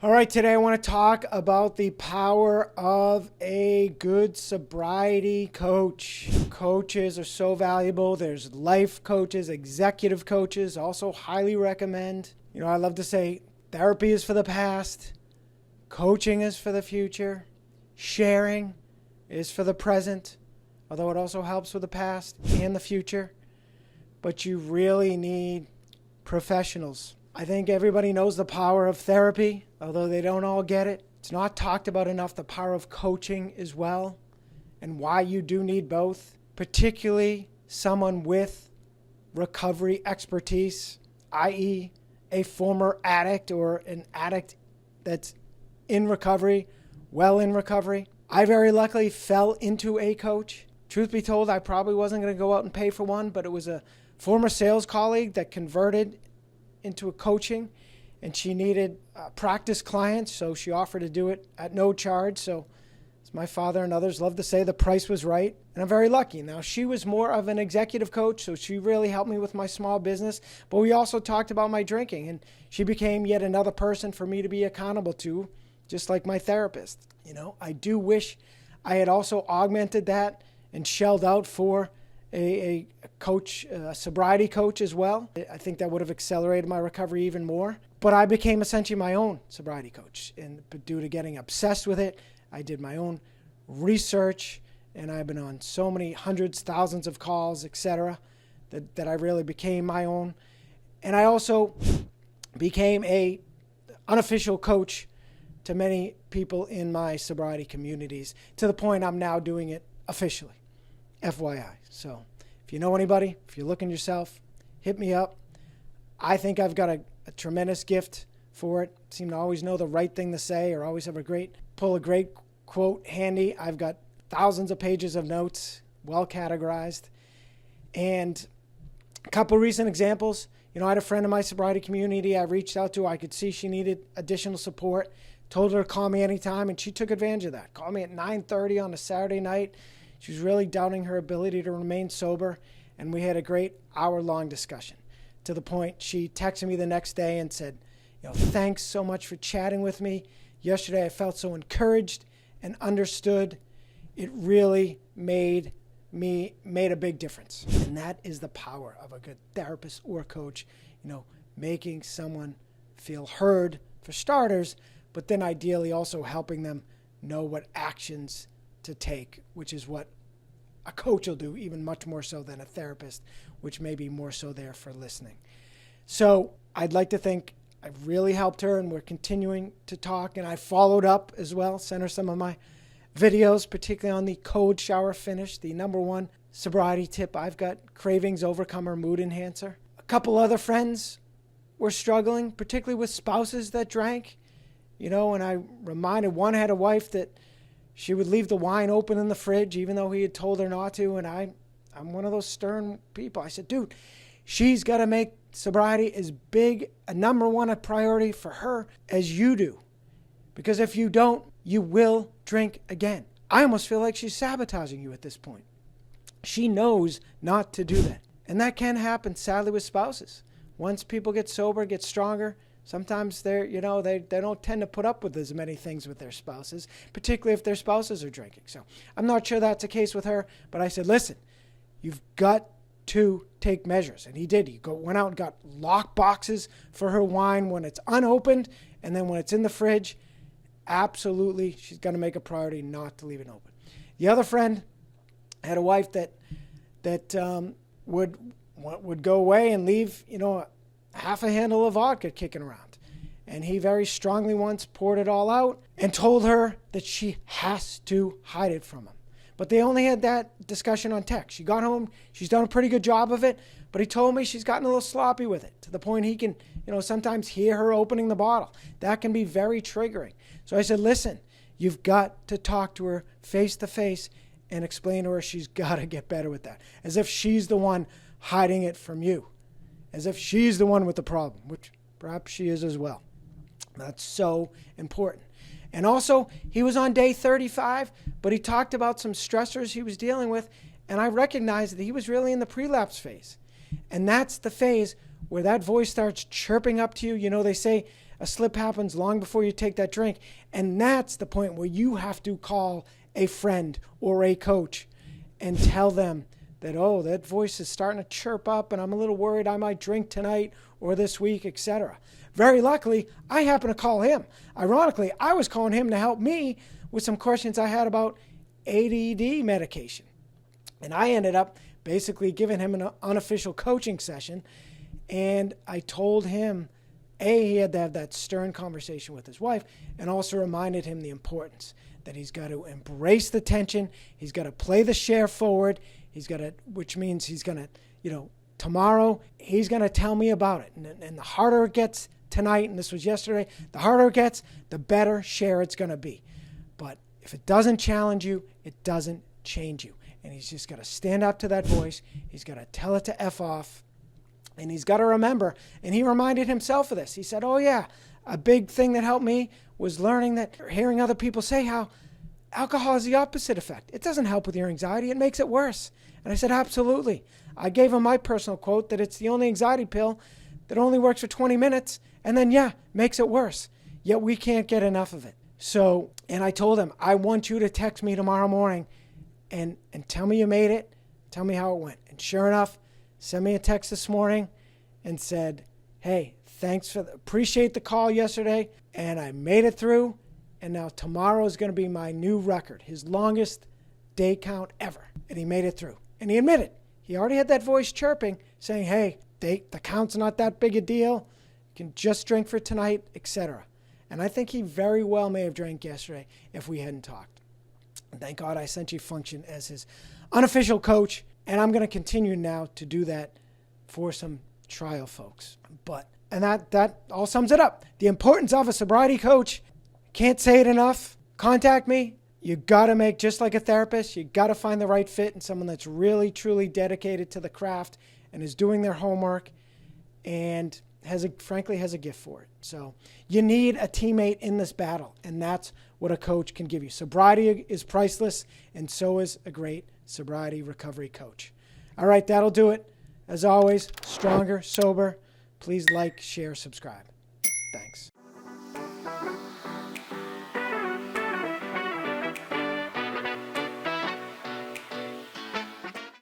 All right, today I want to talk about the power of a good sobriety coach. Coaches are so valuable. There's life coaches, executive coaches, also highly recommend. I love to say therapy is for the past, coaching is for the future, sharing is for the present, although it also helps with the past and the future. But you really need professionals. I think everybody knows the power of therapy, although they don't all get it. It's not talked about enough, the power of coaching as well, and why you do need both, particularly someone with recovery expertise, i.e. a former addict or an addict that's in recovery, well in recovery. I very luckily fell into a coach. Truth be told, I probably wasn't going to go out and pay for one, but it was a former sales colleague that converted into a coaching, and she needed practice clients, so she offered to do it at no charge. So as my father and others love to say, the price was right, and I'm very lucky. Now, she was more of an executive coach, so she really helped me with my small business, but we also talked about my drinking, and she became yet another person for me to be accountable to, just like my therapist. I do wish I had also augmented that and shelled out for a coach, a sobriety coach as well. I think that would have accelerated my recovery even more. But I became essentially my own sobriety coach. And due to getting obsessed with it, I did my own research, and I've been on so many hundreds, thousands of calls, etc., that I really became my own. And I also became a unofficial coach to many people in my sobriety communities, to the point I'm now doing it officially. FYI. So if you know anybody, if you're looking yourself, hit me up. I think I've got a tremendous gift for it. Seem to always know the right thing to say, or always have a great quote handy. I've got thousands of pages of notes, well categorized. And a couple recent examples. I had a friend in my sobriety community I reached out to. I could see she needed additional support. Told her to call me anytime, and she took advantage of that. Called me at 9:30 on a Saturday night. She was really doubting her ability to remain sober, and we had a great hour-long discussion. To the point, she texted me the next day and said, thanks so much for chatting with me. Yesterday I felt so encouraged and understood. It really made a big difference. And that is the power of a good therapist or coach, making someone feel heard for starters, but then ideally also helping them know what actions to take, which is what a coach will do, even much more so than a therapist, which may be more so there for listening. So I'd like to think I've really helped her, and we're continuing to talk, and I followed up as well, sent her some of my videos, particularly on the cold shower finish, the number one sobriety tip I've got, cravings overcomer mood enhancer. A couple other friends were struggling, particularly with spouses that drank, and I reminded one had a wife that she would leave the wine open in the fridge even though he had told her not to, and I'm one of those stern people. I said, dude, she's got to make sobriety as big a number one a priority for her as you do, because if you don't, you will drink again. I almost feel like she's sabotaging you at this point. She knows not to do that, and that can happen sadly with spouses. Once people get sober, get stronger, sometimes they don't tend to put up with as many things with their spouses, particularly if their spouses are drinking. So I'm not sure that's the case with her, but I said, listen, you've got to take measures. And he did. He went out and got lock boxes for her wine when it's unopened, and then when it's in the fridge, absolutely, she's going to make a priority not to leave it open. The other friend had a wife that would go away and leave, half a handle of vodka kicking around. And he very strongly once poured it all out and told her that she has to hide it from him. But they only had that discussion on text. She got home, she's done a pretty good job of it, but he told me she's gotten a little sloppy with it, to the point he can, sometimes hear her opening the bottle. That can be very triggering. So I said, listen, you've got to talk to her face to face and explain to her she's got to get better with that. As if she's the one hiding it from you. As if she's the one with the problem, which perhaps she is as well. That's so important. And also, he was on day 35, but he talked about some stressors he was dealing with, and I recognized that he was really in the pre-lapse phase. And that's the phase where that voice starts chirping up to you. They say a slip happens long before you take that drink. And that's the point where you have to call a friend or a coach and tell them that, oh, that voice is starting to chirp up and I'm a little worried I might drink tonight or this week, etc. Very luckily, I happened to call him. Ironically, I was calling him to help me with some questions I had about ADD medication. And I ended up basically giving him an unofficial coaching session. And I told him, he had to have that stern conversation with his wife, and also reminded him the importance that he's got to embrace the tension. He's got to play the share forward. Which means he's going to, tomorrow he's going to tell me about it. And the harder it gets tonight, and this was yesterday, the harder it gets, the better share it's going to be. But if it doesn't challenge you, it doesn't change you. And he's just got to stand up to that voice. He's got to tell it to F off. And he's got to remember, and he reminded himself of this. He said, oh yeah, a big thing that helped me was hearing other people say how alcohol has the opposite effect. It doesn't help with your anxiety. It makes it worse. And I said, absolutely. I gave him my personal quote that it's the only anxiety pill that only works for 20 minutes and then, makes it worse. Yet we can't get enough of it. So, and I told him, I want you to text me tomorrow morning and tell me you made it. Tell me how it went. And sure enough, sent me a text this morning and said, hey, appreciate the call yesterday. And I made it through. And now tomorrow is going to be my new record, his longest day count ever. And he made it through. And he admitted, he already had that voice chirping, saying, hey, the count's not that big a deal. You can just drink for tonight, etc. And I think he very well may have drank yesterday if we hadn't talked. And thank God I essentially functioned as his unofficial coach. And I'm going to continue now to do that for some trial folks. And that all sums it up. The importance of a sobriety coach. Can't say it enough. Contact me. You got to make, just like a therapist, you got to find the right fit and someone that's really, truly dedicated to the craft and is doing their homework and frankly has a gift for it. So you need a teammate in this battle, and that's what a coach can give you. Sobriety is priceless, and so is a great sobriety recovery coach. All right, that'll do it. As always, stronger, sober. Please like, share, subscribe. Thanks.